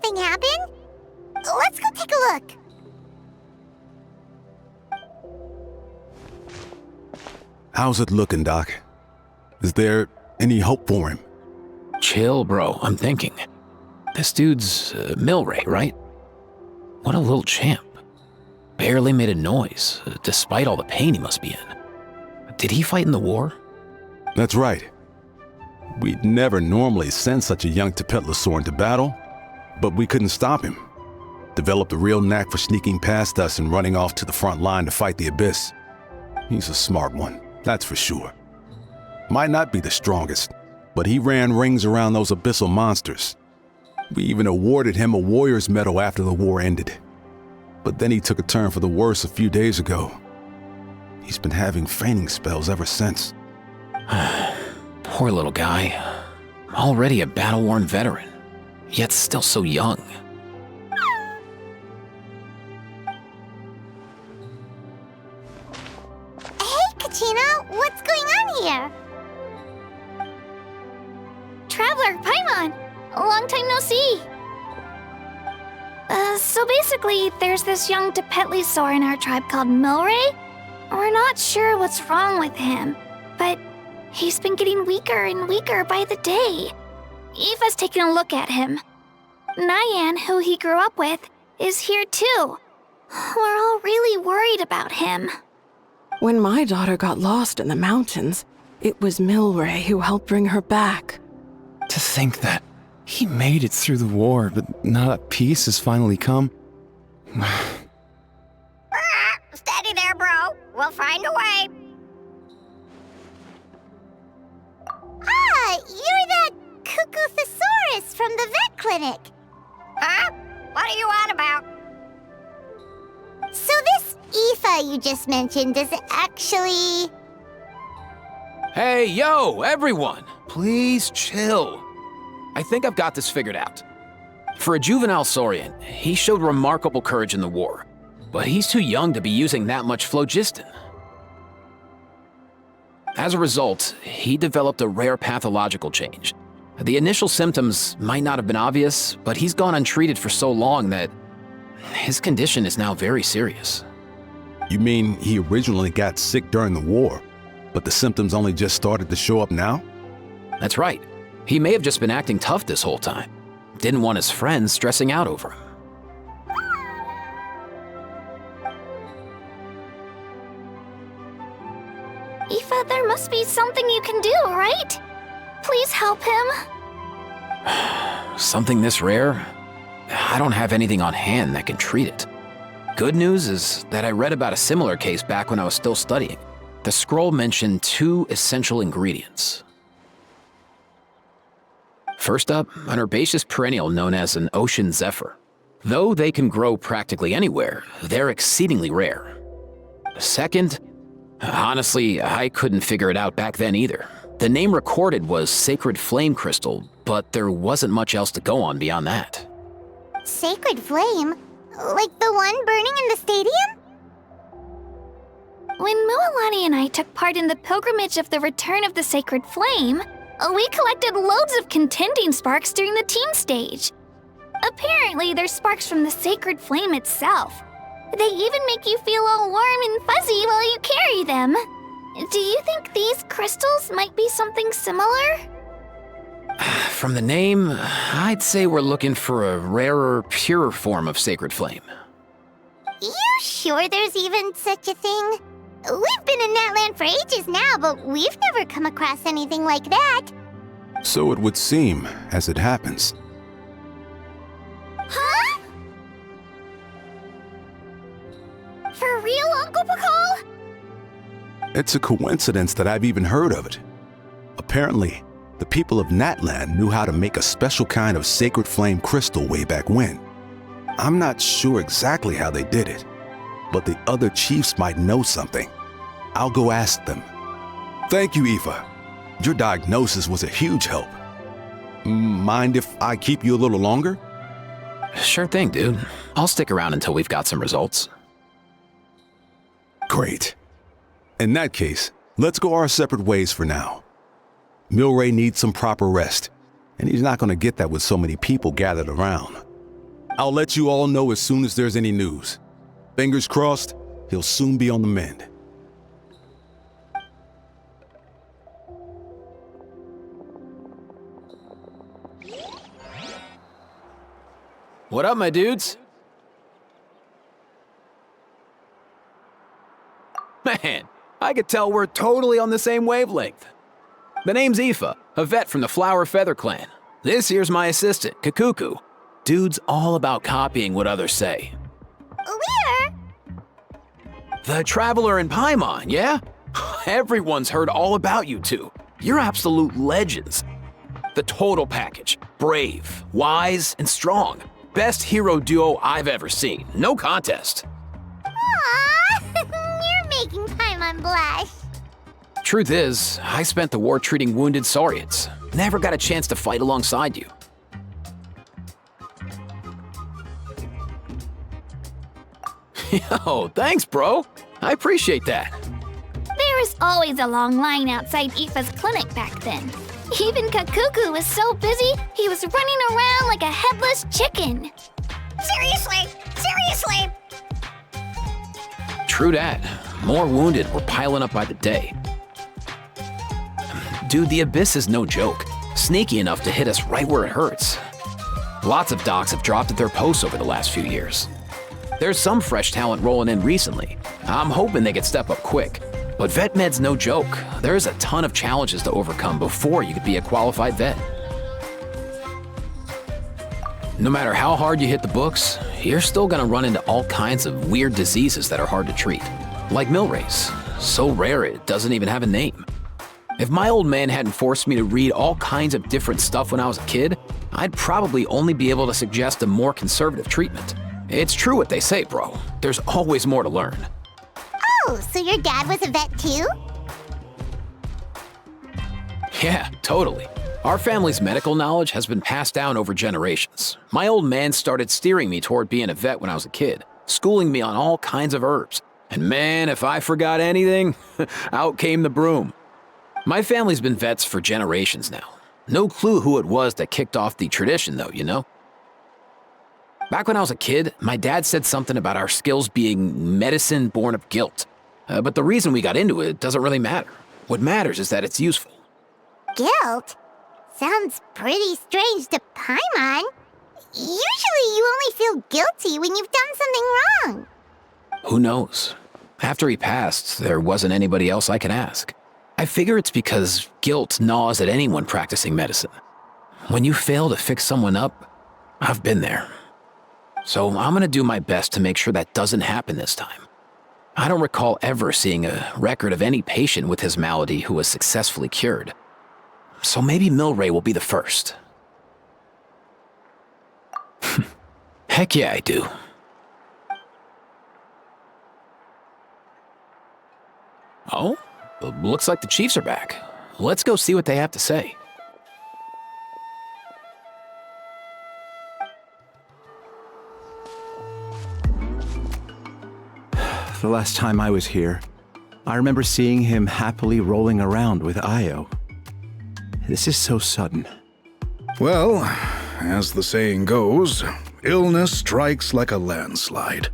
something happen? Let's go take a look. How's it looking, Doc? Is there any hope for him? Chill, bro. I'm thinking. This dude's Milray, right? What a little champ. Barely made a noise, despite all the pain he must be in. Did he fight in the war? That's right. We'd never normally send such a young Teyvat into battle, but we couldn't stop him. Developed a real knack for sneaking past us and running off to the front line to fight the Abyss. He's a smart one, that's for sure. Might not be the strongest, but he ran rings around those abyssal monsters. We even awarded him a warrior's medal after the war ended. But then he took a turn for the worse a few days ago. He's been having fainting spells ever since. Poor little guy. Already a battle-worn veteran, yet still so young. Hey, Kachina, what's going on here? Traveler, Paimon! Long time no see! So basically, there's this young Teyvat in our tribe called Milray. We're not sure what's wrong with him, but he's been getting weaker and weaker by the day. Eva's taking a look at him. Nyan, who he grew up with, is here too. We're all really worried about him. When my daughter got lost in the mountains, it was Milray who helped bring her back. To think that he made it through the war, but now that peace has finally come. Steady there, bro. We'll find a way. Ah, you're that Cuckoo-thesaurus from the vet clinic. Huh? What are you on about? So this Aoife you just mentioned, does it actually... Hey, yo, everyone! Please chill. I think I've got this figured out. For a juvenile Saurian, he showed remarkable courage in the war, but he's too young to be using that much phlogiston. As a result, he developed a rare pathological change. The initial symptoms might not have been obvious, but he's gone untreated for so long that his condition is now very serious. You mean he originally got sick during the war, but the symptoms only just started to show up now? That's right. He may have just been acting tough this whole time. Didn't want his friends stressing out over him. Aoife, there must be something you can do, right? Please help him. Something this rare? I don't have anything on hand that can treat it. Good news is that I read about a similar case back when I was still studying. The scroll mentioned 2 essential ingredients. First up, an herbaceous perennial known as an ocean zephyr. Though they can grow practically anywhere, they're exceedingly rare. Second, honestly, I couldn't figure it out back then either. The name recorded was Sacred Flame Crystal, but there wasn't much else to go on beyond that. Sacred Flame? Like the one burning in the stadium? When Mualani and I took part in the pilgrimage of the Return of the Sacred Flame, we collected loads of contending sparks during the teen stage. Apparently, they're sparks from the Sacred Flame itself. They even make you feel all warm and fuzzy while you carry them. Do you think these crystals might be something similar? From the name, I'd say we're looking for a rarer, purer form of Sacred Flame. You sure there's even such a thing? We've been in that land for ages now, but we've never come across anything like that. So it would seem, as it happens. Huh? For real, Uncle Pakal? It's a coincidence that I've even heard of it. Apparently, the people of Natland knew how to make a special kind of sacred flame crystal way back when. I'm not sure exactly how they did it, but the other chiefs might know something. I'll go ask them. Thank you, Aoife. Your diagnosis was a huge help. Mind if I keep you a little longer? Sure thing, dude. I'll stick around until we've got some results. Great. In that case, let's go our separate ways for now. Milray needs some proper rest, and he's not going to get that with so many people gathered around. I'll let you all know as soon as there's any news. Fingers crossed, he'll soon be on the mend. What up, my dudes? Man, I could tell we're totally on the same wavelength. The name's Aoife, a vet from the Flower Feather clan. This here's my assistant, Kakuku. Dude's all about copying what others say. Where? The Traveler in Paimon, yeah? Everyone's heard all about you two. You're absolute legends. The total package. Brave, wise, and strong. Best hero duo I've ever seen. No contest. Aww, you're making Paimon blush. Truth is, I spent the war treating wounded Saurians. Never got a chance to fight alongside you. Yo, thanks, bro. I appreciate that. There was always a long line outside Aoife's clinic back then. Even Kakuku was so busy, he was running around like a headless chicken. Seriously! Seriously! True that. More wounded were piling up by the day. Dude, the Abyss is no joke. Sneaky enough to hit us right where it hurts. Lots of docs have dropped at their posts over the last few years. There's some fresh talent rolling in recently. I'm hoping they could step up quick. But vet med's no joke. There's a ton of challenges to overcome before you could be a qualified vet. No matter how hard you hit the books, you're still gonna run into all kinds of weird diseases that are hard to treat. Like Milray's. So rare it doesn't even have a name. If my old man hadn't forced me to read all kinds of different stuff when I was a kid, I'd probably only be able to suggest a more conservative treatment. It's true what they say, bro. There's always more to learn. Oh, so your dad was a vet too? Yeah, totally. Our family's medical knowledge has been passed down over generations. My old man started steering me toward being a vet when I was a kid, schooling me on all kinds of herbs. And man, if I forgot anything, out came the broom. My family's been vets for generations now. No clue who it was that kicked off the tradition though, you know? Back when I was a kid, my dad said something about our skills being medicine born of guilt. But the reason we got into it doesn't really matter. What matters is that it's useful. Guilt? Sounds pretty strange to Paimon. Usually you only feel guilty when you've done something wrong. Who knows? After he passed, there wasn't anybody else I could ask. I figure it's because guilt gnaws at anyone practicing medicine. When you fail to fix someone up, I've been there. So I'm gonna do my best to make sure that doesn't happen this time. I don't recall ever seeing a record of any patient with his malady who was successfully cured. So maybe Milray will be the first. Heck yeah, I do. Oh, looks like the Chiefs are back. Let's go see what they have to say. The last time I was here, I remember seeing him happily rolling around with Io. This is so sudden. Well, as the saying goes, illness strikes like a landslide.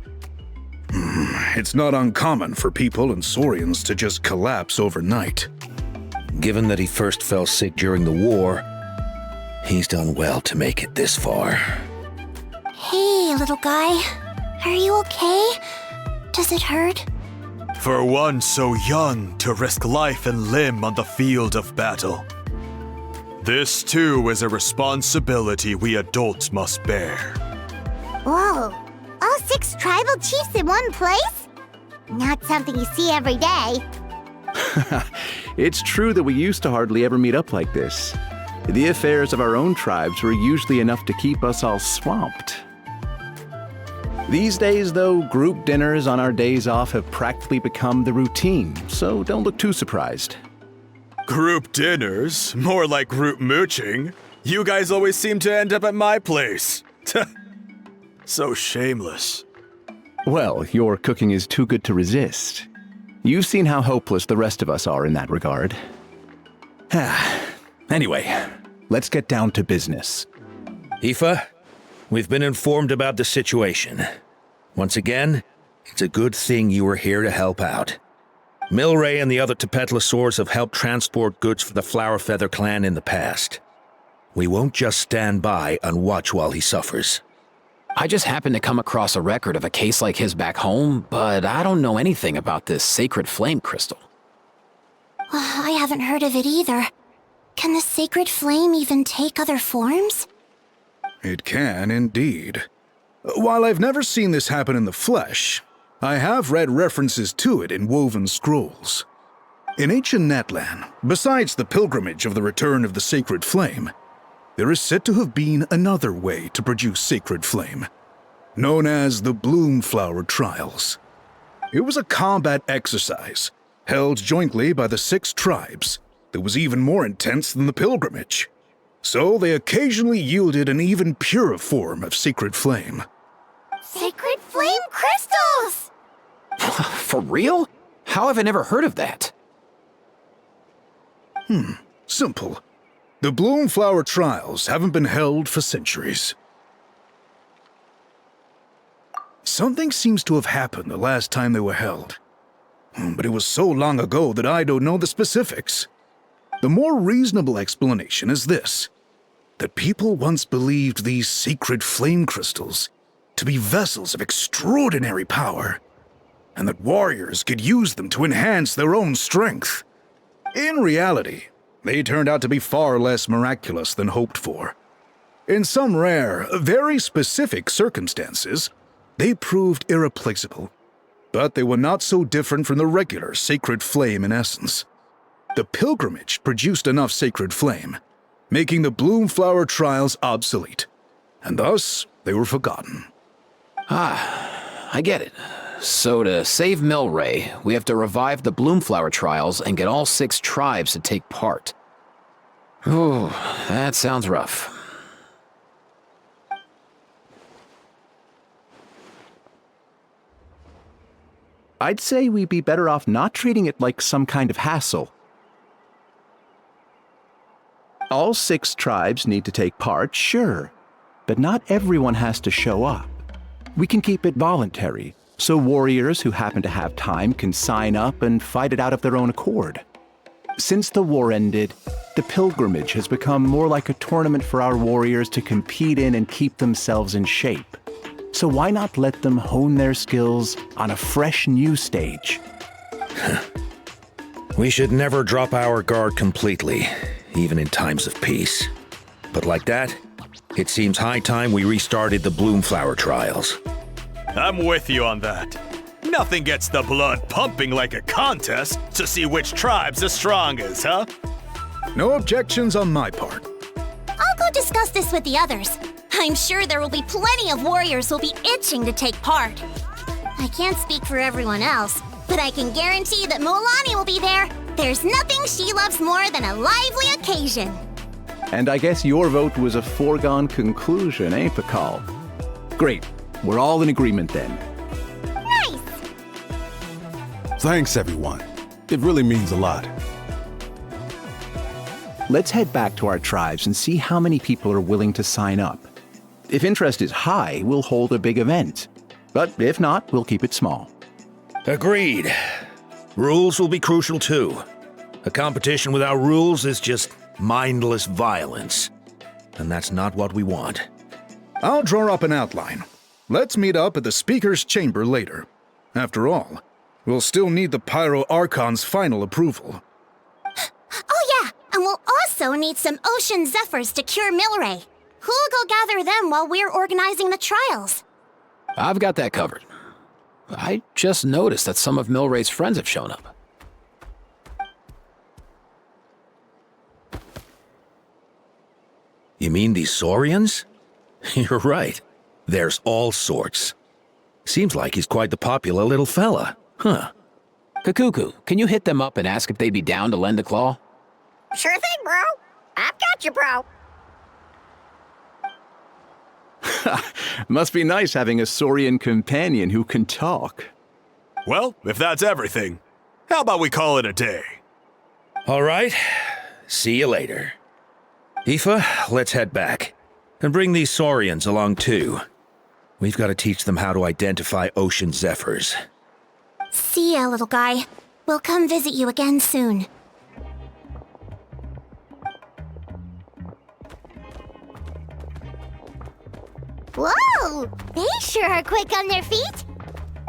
It's not uncommon for people and Saurians to just collapse overnight. Given that he first fell sick during the war, he's done well to make it this far. Hey, little guy. Are you okay? Does it hurt? For one so young to risk life and limb on the field of battle. This too is a responsibility we adults must bear. Whoa, all 6 tribal chiefs in one place? Not something you see every day. It's true that we used to hardly ever meet up like this. The affairs of our own tribes were usually enough to keep us all swamped. These days, though, group dinners on our days off have practically become the routine, so don't look too surprised. Group dinners? More like group mooching. You guys always seem to end up at my place. So shameless. Well, your cooking is too good to resist. You've seen how hopeless the rest of us are in that regard. Anyway, let's get down to business. Aoife, We've been informed about the situation. Once again, it's a good thing you were here to help out. Milray and the other Tepetlosaurs have helped transport goods for the Flower Feather clan in the past. We won't just stand by and watch while he suffers. I just happened to come across a record of a case like his back home, but I don't know anything about this sacred flame crystal. I haven't heard of it either. Can the sacred flame even take other forms? It can indeed. While I've never seen this happen in the flesh, I have read references to it in woven scrolls. In ancient Natlan, besides the pilgrimage of the return of the sacred flame, there is said to have been another way to produce sacred flame, known as the Bloomflower Trials. It was a combat exercise, held jointly by the 6 tribes, that was even more intense than the pilgrimage. So they occasionally yielded an even purer form of sacred flame. Sacred flame crystals! For real? How have I never heard of that? Simple. The Bloomflower Trials haven't been held for centuries. Something seems to have happened the last time they were held. But it was so long ago that I don't know the specifics. The more reasonable explanation is this: that people once believed these sacred flame crystals to be vessels of extraordinary power, and that warriors could use them to enhance their own strength. In reality, they turned out to be far less miraculous than hoped for. In some rare, very specific circumstances, they proved irreplaceable, but they were not so different from the regular sacred flame in essence. The pilgrimage produced enough sacred flame, making the Bloomflower Trials obsolete, and thus they were forgotten. I get it. So to save Milray, we have to revive the Bloomflower Trials and get all 6 tribes to take part. Ooh, that sounds rough. I'd say we'd be better off not treating it like some kind of hassle. All 6 tribes need to take part, sure, but not everyone has to show up. We can keep it voluntary, so warriors who happen to have time can sign up and fight it out of their own accord. Since the war ended, the pilgrimage has become more like a tournament for our warriors to compete in and keep themselves in shape. So why not let them hone their skills on a fresh new stage? We should never drop our guard completely, even in times of peace. But like that, it seems high time we restarted the Bloomflower Trials. I'm with you on that. Nothing gets the blood pumping like a contest to see which tribe's the strongest, huh? No objections on my part. I'll go discuss this with the others. I'm sure there will be plenty of warriors who'll be itching to take part. I can't speak for everyone else, but I can guarantee that Mualani will be there. There's nothing she loves more than a lively occasion. And I guess your vote was a foregone conclusion, eh, Pakal? Great. We're all in agreement then. Nice! Thanks, everyone. It really means a lot. Let's head back to our tribes and see how many people are willing to sign up. If interest is high, we'll hold a big event. But if not, we'll keep it small. Agreed. Rules will be crucial too. A competition without rules is just mindless violence. And that's not what we want. I'll draw up an outline. Let's meet up at the Speaker's Chamber later. After all, we'll still need the Pyro Archon's final approval. Oh yeah, and we'll also need some Ocean Zephyrs to cure Milray. Who'll go gather them while we're organizing the trials? I've got that covered. I just noticed that some of Milray's friends have shown up. You mean these Saurians? You're right. There's all sorts. Seems like he's quite the popular little fella, huh? Kakuku, can you hit them up and ask if they'd be down to lend a claw? Sure thing, bro. I've got you, bro. Must be nice having a Saurian companion who can talk. Well, if that's everything, how about we call it a day? All right. See you later. Aoife, let's head back. And bring these Saurians along too. We've got to teach them how to identify ocean zephyrs. See ya, little guy. We'll come visit you again soon. Whoa! They sure are quick on their feet.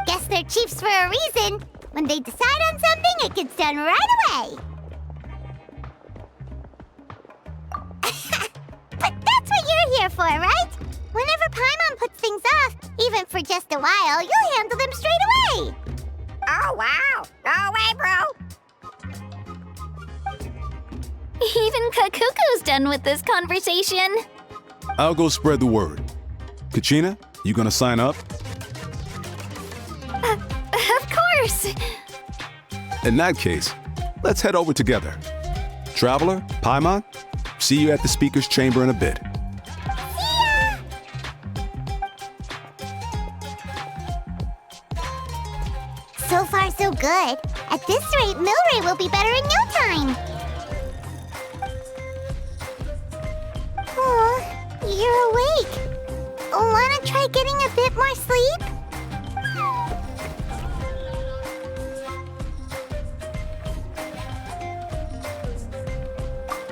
Guess they're chiefs for a reason. When they decide on something, it gets done right away. But that's what you're here for, right? Whenever Paimon puts things off, even for just a while, you'll handle them straight away. Oh, wow. Go away, bro. Even Kakuku's done with this conversation. I'll go spread the word. Kachina, you gonna sign up? Of course. In that case, let's head over together. Traveler, Paimon, see you at the speaker's chamber in a bit. See ya! So far, so good. At this rate, Milray will be better in no time. Aw, you're awake. Wanna try getting a bit more sleep?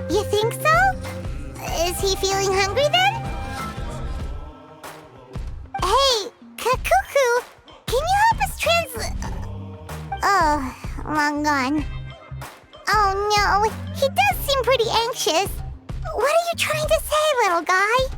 You think so? Is he feeling hungry then? Hey, Kakuku, can you help us Oh, long gone. Oh no, he does seem pretty anxious. What are you trying to say, little guy?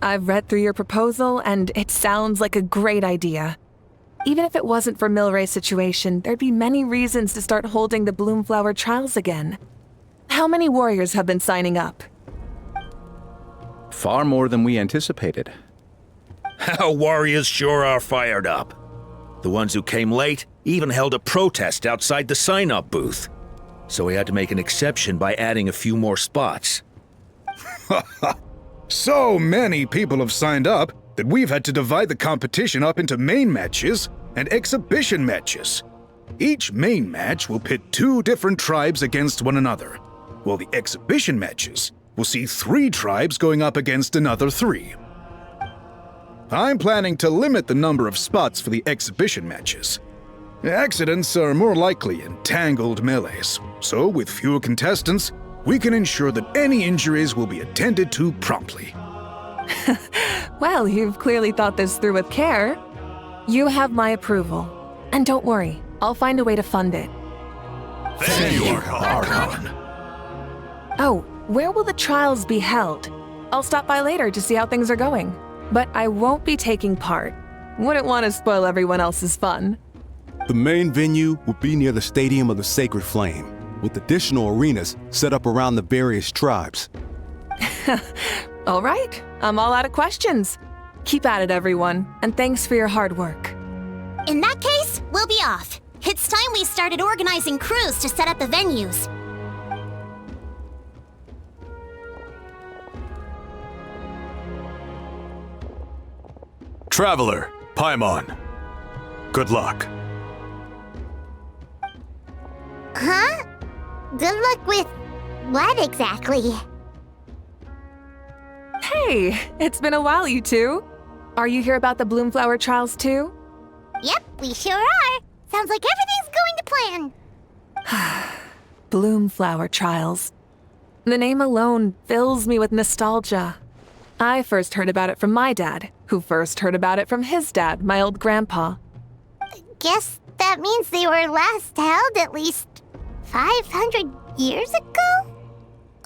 I've read through your proposal, and it sounds like a great idea. Even if it wasn't for Milray's situation, there'd be many reasons to start holding the Bloomflower trials again. How many warriors have been signing up? Far more than we anticipated. Our warriors sure are fired up. The ones who came late even held a protest outside the sign-up booth. So we had to make an exception by adding a few more spots. So many people have signed up that we've had to divide the competition up into main matches and exhibition matches. Each main match will pit 2 different tribes against one another, while the exhibition matches will see 3 tribes going up against another 3. I'm planning to limit the number of spots for the exhibition matches. Accidents are more likely in tangled melees, so with fewer contestants, we can ensure that any injuries will be attended to promptly. Well, you've clearly thought this through with care. You have my approval. And don't worry, I'll find a way to fund it. Thank you, Archon. Oh, where will the trials be held? I'll stop by later to see how things are going. But I won't be taking part. Wouldn't want to spoil everyone else's fun. The main venue will be near the Stadium of the Sacred Flame, with additional arenas set up around the various tribes. All right, I'm all out of questions. Keep at it, everyone, and thanks for your hard work. In that case, we'll be off. It's time we started organizing crews to set up the venues. Traveler, Paimon. Good luck. Huh? Good luck with what exactly? Hey, it's been a while, you two. Are you here about the Bloomflower trials too? Yep, we sure are. Sounds like everything's going to plan. Bloomflower trials. The name alone fills me with nostalgia. I first heard about it from my dad, who first heard about it from his dad, my old grandpa. Guess that means they were last held at least 500 years ago?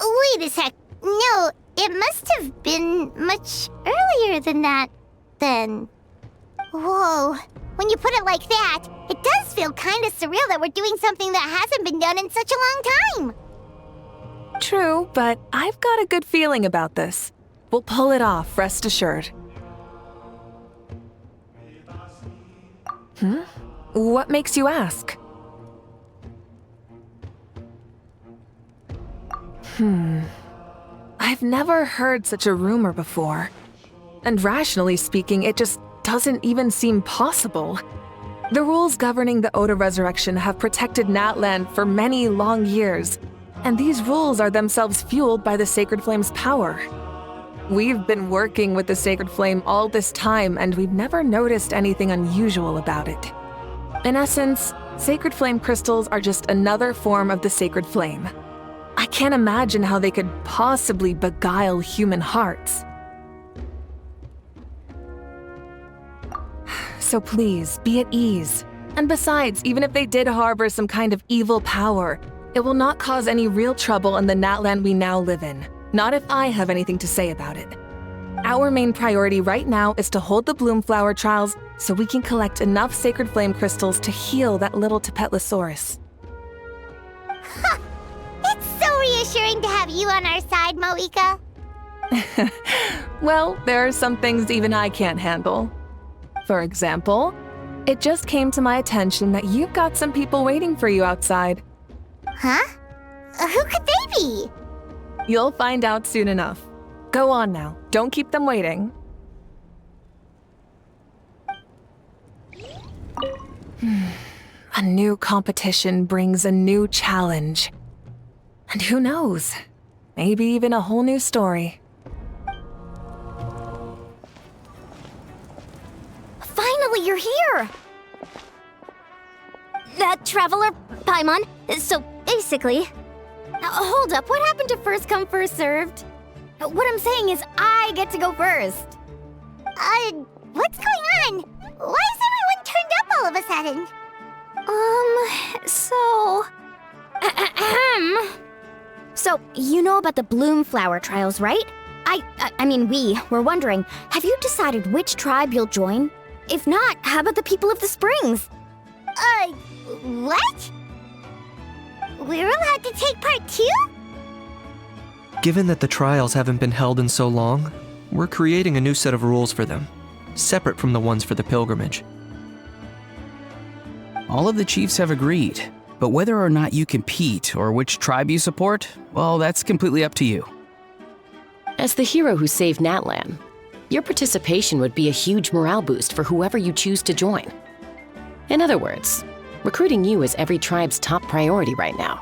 Wait a sec. No, it must have been much earlier than that, then. Whoa. When you put it like that, it does feel kind of surreal that we're doing something that hasn't been done in such a long time. True, but I've got a good feeling about this. We'll pull it off, rest assured. What makes you ask? I've never heard such a rumor before. And rationally speaking, it just doesn't even seem possible. The rules governing the Oda resurrection have protected Natland for many long years, and these rules are themselves fueled by the Sacred Flame's power. We've been working with the Sacred Flame all this time, and we've never noticed anything unusual about it. In essence, Sacred Flame crystals are just another form of the Sacred Flame. I can't imagine how they could possibly beguile human hearts. So please, be at ease. And besides, even if they did harbor some kind of evil power, it will not cause any real trouble in the Natland we now live in. Not if I have anything to say about it. Our main priority right now is to hold the Bloomflower trials so we can collect enough Sacred Flame crystals to heal that little Tepetlosaurus. It's so reassuring to have you on our side, Moika. Well, there are some things even I can't handle. For example, it just came to my attention that you've got some people waiting for you outside. Huh? Who could they be? You'll find out soon enough. Go on now, don't keep them waiting. A new competition brings a new challenge. And who knows? Maybe even a whole new story. Finally, you're here! Traveler Paimon. So, basically... hold up, what happened to first come, first served? What I'm saying is I get to go first. What's going on? Why is everyone turned up all of a sudden? So, you know about the Bloomflower trials, right? I mean, we were wondering, have you decided which tribe you'll join? If not, how about the people of the Springs? What? We're allowed to take part too? Given that the trials haven't been held in so long, we're creating a new set of rules for them, separate from the ones for the pilgrimage. All of the chiefs have agreed, but whether or not you compete or which tribe you support, well, that's completely up to you. As the hero who saved Natlan, your participation would be a huge morale boost for whoever you choose to join. In other words, recruiting you is every tribe's top priority right now.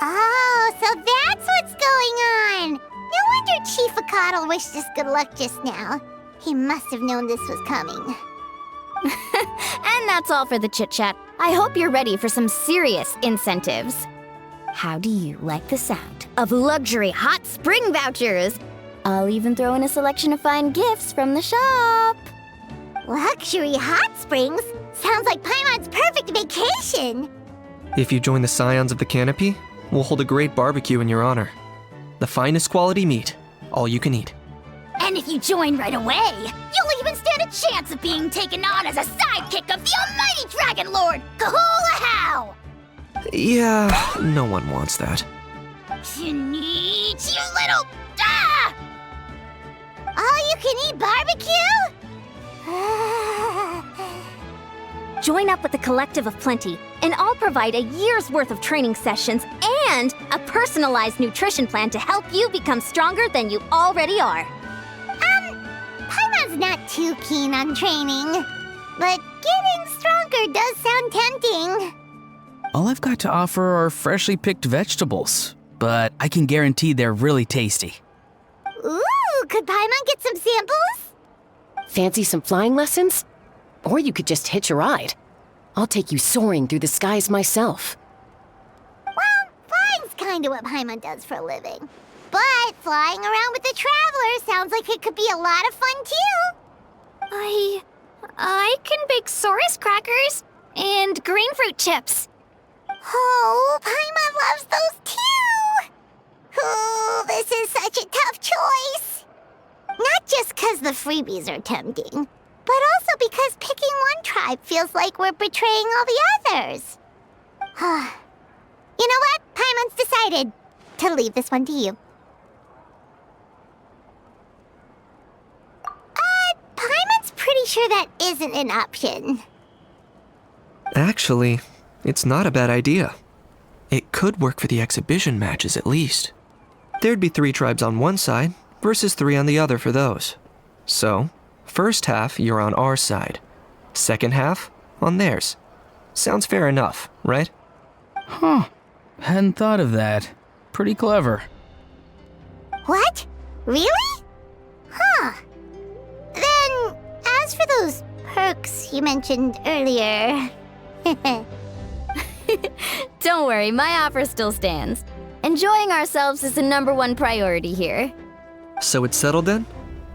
Oh, so that's what's going on! No wonder Chief Acatl wished us good luck just now. He must have known this was coming. And that's all for the chit-chat. I hope you're ready for some serious incentives. How do you like the sound of luxury hot spring vouchers? I'll even throw in a selection of fine gifts from the shop. Luxury hot springs? Sounds like Paimon's perfect vacation! If you join the Scions of the Canopy, we'll hold a great barbecue in your honor. The finest quality meat, all you can eat. And if you join right away, you'll even stand a chance of being taken on as a sidekick of the almighty Dragon Lord, Kahula! Yeah, no one wants that. Sneech, you little... Ah! All-you-can-eat barbecue? Join up with the Collective of Plenty, and I'll provide a year's worth of training sessions and a personalized nutrition plan to help you become stronger than you already are. Paimon's not too keen on training, but getting stronger does sound tempting. All I've got to offer are freshly picked vegetables, but I can guarantee they're really tasty. Ooh, could Paimon get some samples? Fancy some flying lessons? Or you could just hitch a ride. I'll take you soaring through the skies myself. Well, flying's kinda what Paimon does for a living. But flying around with the Traveler sounds like it could be a lot of fun too. I can bake Saurus crackers and green fruit chips. Oh, Paimon loves those too! Oh, this is such a tough choice. Not just because the freebies are tempting, but also because picking one tribe feels like we're betraying all the others. You know what? Paimon's decided to leave this one to you. Paimon's pretty sure that isn't an option. Actually, it's not a bad idea. It could work for the exhibition matches at least. There'd be 3 tribes on one side versus 3 on the other for those. So, first half you're on our side, second half on theirs. Sounds fair enough, right? Huh. Hadn't thought of that. Pretty clever. What? Really? Huh. Then, as for those perks you mentioned earlier... Don't worry, my offer still stands. Enjoying ourselves is the #1 priority here. So it's settled then?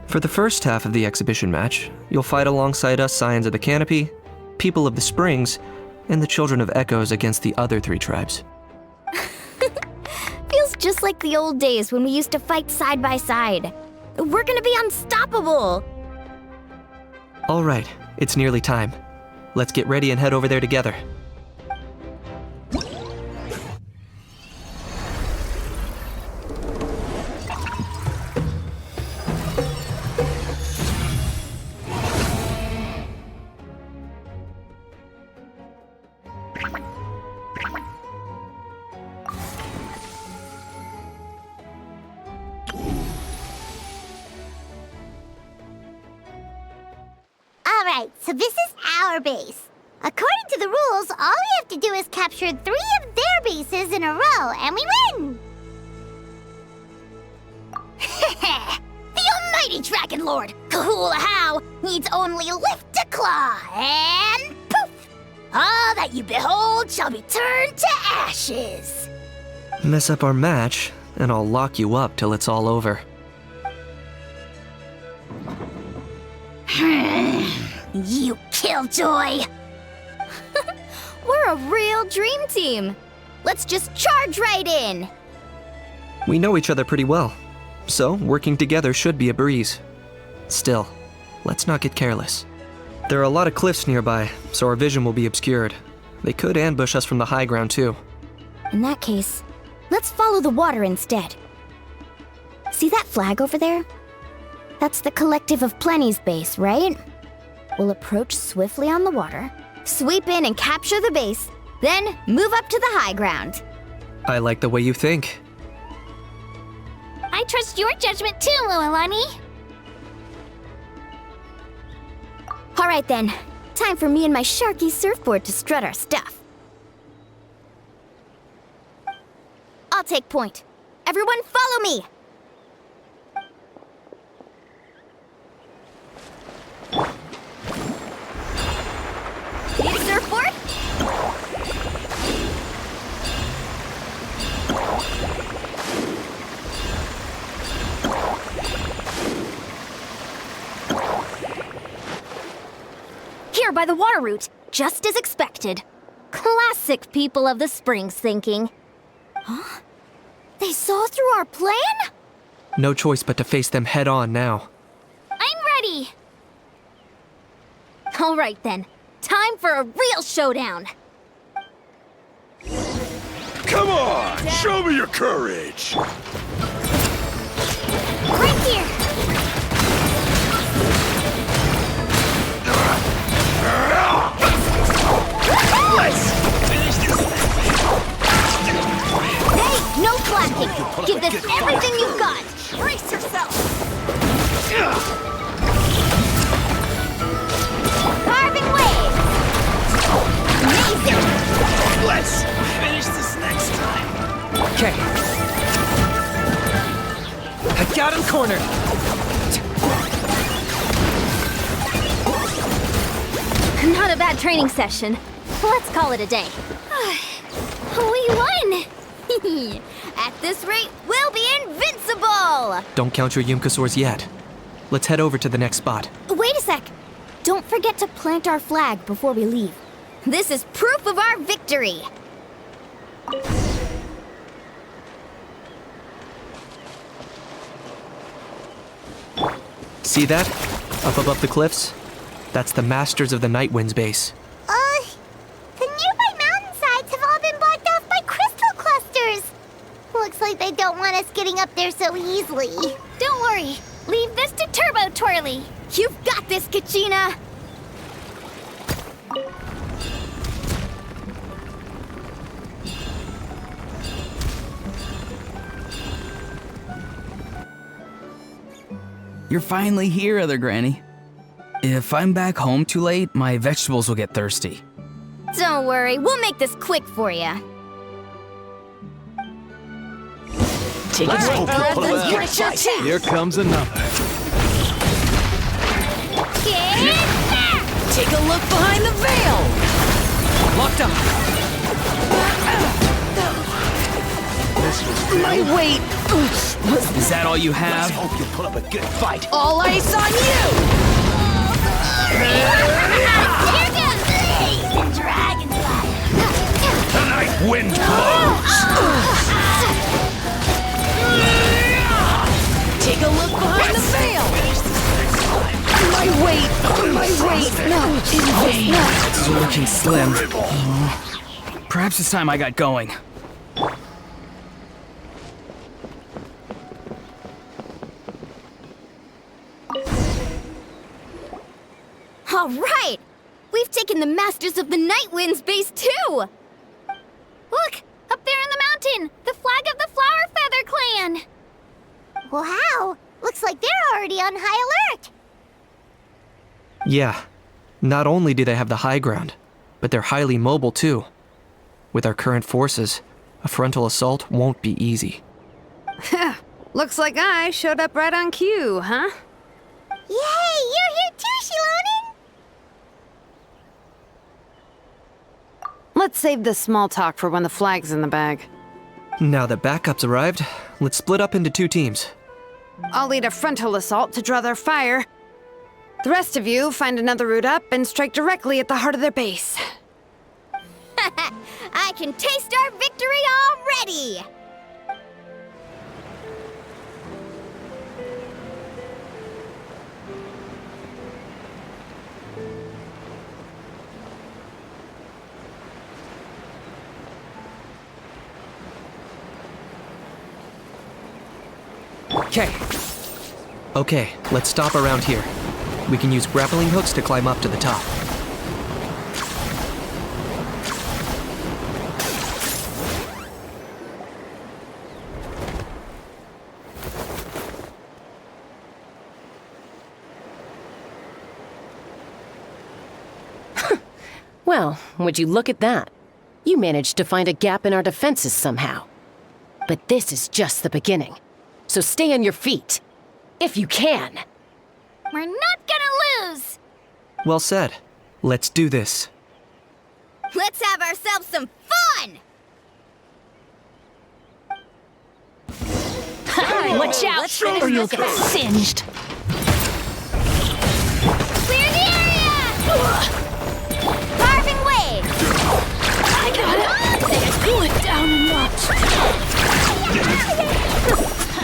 For the first half of the exhibition match, you'll fight alongside us Scions of the Canopy, People of the Springs, and the Children of Echoes against the other 3 tribes. Feels just like the old days when we used to fight side by side. We're gonna be unstoppable! All right, it's nearly time. Let's get ready and head over there together. Alright, so this is our base. According to the rules, all we have to do is capture 3 of their bases in a row, and we win! The almighty Dragon Lord, Kahula needs only lift a claw, and poof! All that you behold shall be turned to ashes. Mess up our match, and I'll lock you up till it's all over. You killjoy! We're a real dream team. Let's just charge right in. We know each other pretty well. so working together should be a breeze. Still, let's not get careless. There are a lot of cliffs nearby, so our vision will be obscured. They could ambush us from the high ground too. In that case, let's follow the water instead. See that flag over there? That's the Collective of Plenty's base, right? We'll approach swiftly on the water, sweep in and capture the base, then move up to the high ground. I like the way you think. I trust your judgment too, Lualani. All right then, time for me and my Sharky surfboard to strut our stuff. I'll take point. Everyone follow me! Need a surfboard? Here by the water route, just as expected. Classic people of the Springs thinking. Huh? They saw through our plan? No choice but to face them head on now. I'm ready! All right then, time for a real showdown. Come on! Show me your courage! Right here! Let's finish this! Hey, no slacking! Give this everything you've got! Brace yourself! Carving waves! Amazing! Let's finish this next time! Okay. I got him cornered. Not a bad training session. Let's call it a day. We won! At this rate, we'll be invincible! Don't count your Yumkasaurs yet. Let's head over to the next spot. Wait a sec. Don't forget to plant our flag before we leave. This is proof of our victory. See that? Up above the cliffs? That's the Masters of the Night Wind's base. The nearby mountainsides have all been blocked off by crystal clusters. Looks like they don't want us getting up there so easily. Don't worry, leave this to Turbo Twirly. You've got this, Kachina! You're finally here, Other Granny. If I'm back home too late, my vegetables will get thirsty. Don't worry, we'll make this quick for you. Take it slow. Here comes another. Take a look behind the veil. Locked up. My weight. Is that all you have? Hope you put up a good fight. All ice on you. Here goes the dragonfly. The night wind blows. Take a look behind the veil. My weight. No, no. It's looking slim. Perhaps it's time I got going. All right! We've taken the Masters of the Night Wind's base too! Look, up there in the mountain, the flag of the Flower Feather Clan. Wow, looks like they're already on high alert. Yeah, not only do they have the high ground, but they're highly mobile too. With our current forces, a frontal assault won't be easy. Looks like I showed up right on cue, huh? Yay, you're here too, Shilonin! Let's save this small talk for when the flag's in the bag. Now that backup's arrived, let's split up into 2 teams. I'll lead a frontal assault to draw their fire. The rest of you find another route up and strike directly at the heart of their base. I can taste our victory already! Okay, let's stop around here. We can use grappling hooks to climb up to the top. Well, would you look at that? You managed to find a gap in our defenses somehow. But this is just the beginning. So stay on your feet. If you can. We're not gonna lose! Well said. Let's do this. Let's have ourselves some fun! Watch out, or you'll get singed. Clear the area! Carving wave! I got it! Cool it down and watch.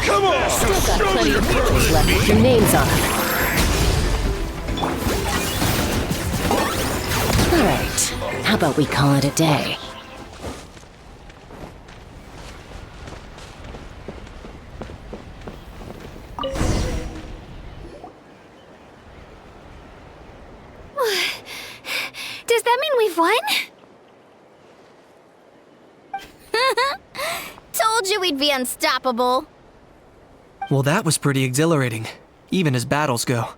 Come on! Still got plenty of pictures left with your names on them. Alright, how about we call it a day? Does that mean we've won? Told you we'd be unstoppable. Well, that was pretty exhilarating, even as battles go.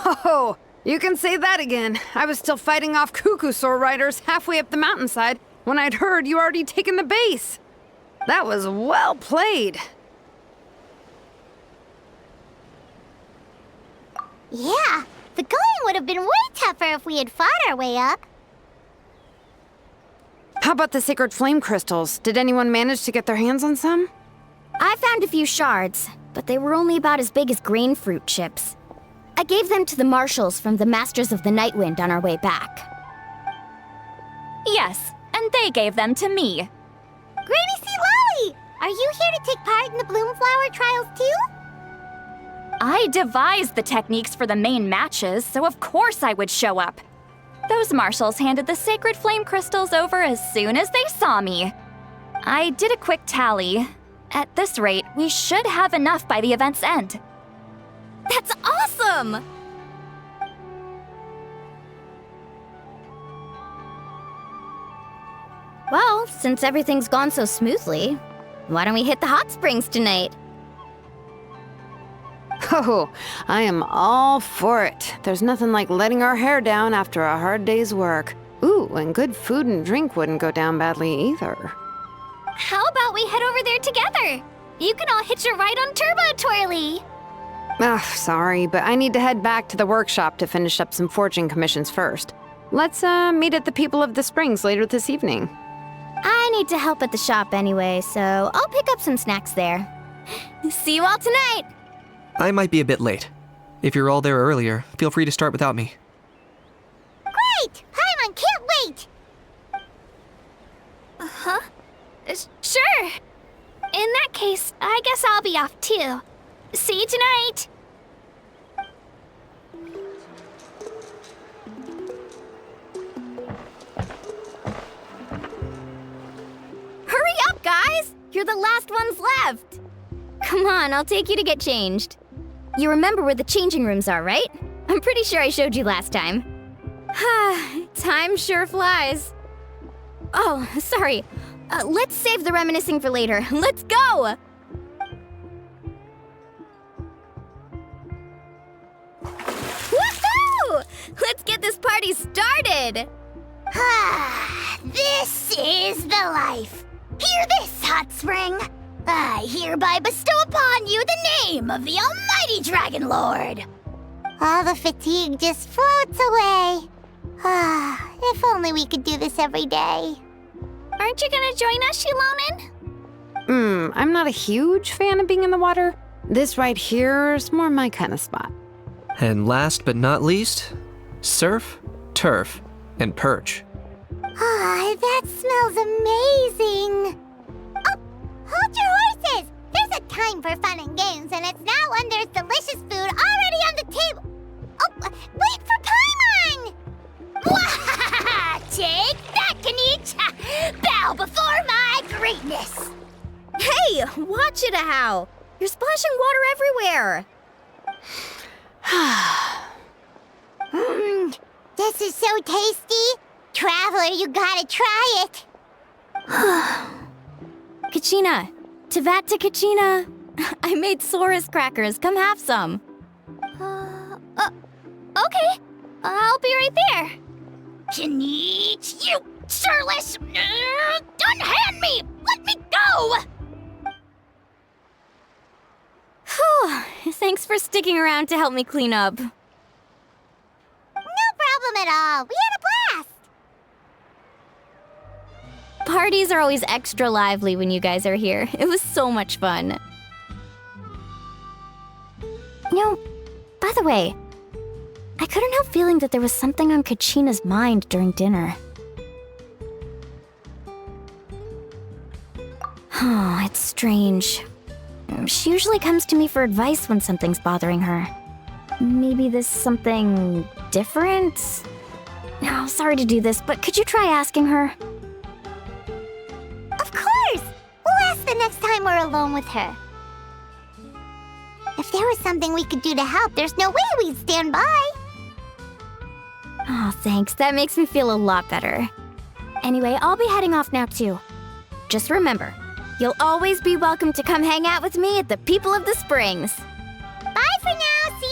Oh, you can say that again. I was still fighting off Cuckoosaur riders halfway up the mountainside when I'd heard you already taken the base. That was well played. Yeah, the going would have been way tougher if we had fought our way up. How about the sacred flame crystals? Did anyone manage to get their hands on some? I found a few shards, but they were only about as big as grain fruit chips. I gave them to the marshals from the Masters of the Nightwind on our way back. Yes, and they gave them to me. Granny C. Lolly! Are you here to take part in the Bloomflower trials too? I devised the techniques for the main matches, so of course I would show up. Those marshals handed the sacred flame crystals over as soon as they saw me. I did a quick tally. At this rate, we should have enough by the event's end. That's awesome! Well, since everything's gone so smoothly, why don't we hit the hot springs tonight? Oh, I am all for it. There's nothing like letting our hair down after a hard day's work. Ooh, and good food and drink wouldn't go down badly either. How about we head over there together? You can all hitch a ride on Turbo Twirly. Ugh, sorry, but I need to head back to the workshop to finish up some forging commissions first. Let's, meet at the People of the Springs later this evening. I need to help at the shop anyway, so I'll pick up some snacks there. See you all tonight! I might be a bit late. If you're all there earlier, feel free to start without me. Great! Paimon can't wait! Huh? Sure. In that case, I guess I'll be off too. See you tonight! Hurry up, guys! You're the last ones left! Come on, I'll take you to get changed. You remember where the changing rooms are, right? I'm pretty sure I showed you last time. Time sure flies. Oh, sorry. Let's save the reminiscing for later. Let's go! Woohoo! Let's get this party started! This is the life. Hear this, Hot Spring. I hereby bestow upon you the name of the Almighty Dragon Lord. All the fatigue just floats away. If only we could do this every day. Aren't you gonna join us, Shilonen? I'm not a huge fan of being in the water. This right here is more my kind of spot. And last but not least, surf, turf, and perch. That smells amazing. Oh, hold your horses. There's a time for fun and games, and it's now when there's delicious food already on the table. Oh, wait for Paimon! Take that, Kanich! Bow before my greatness! Hey, watch it, how? You're splashing water everywhere! This is so tasty! Traveler, you gotta try it! Kachina! Teyvat to Kachina! I made Saurus crackers. Come have some. Okay. I'll be right there. Janich, you shirtless! Unhand me! Let me go! Whew. Thanks for sticking around to help me clean up. No problem at all. We had a blast! Parties are always extra lively when you guys are here. It was so much fun. By the way, I couldn't help feeling that there was something on Kachina's mind during dinner. Oh, it's strange. She usually comes to me for advice when something's bothering her. Maybe this something different? Oh, sorry to do this, but could you try asking her? Of course! We'll ask the next time we're alone with her. If there was something we could do to help, there's no way we'd stand by. Oh, thanks. That makes me feel a lot better. Anyway, I'll be heading off now, too. Just remember, you'll always be welcome to come hang out with me at the People of the Springs. Bye for now. See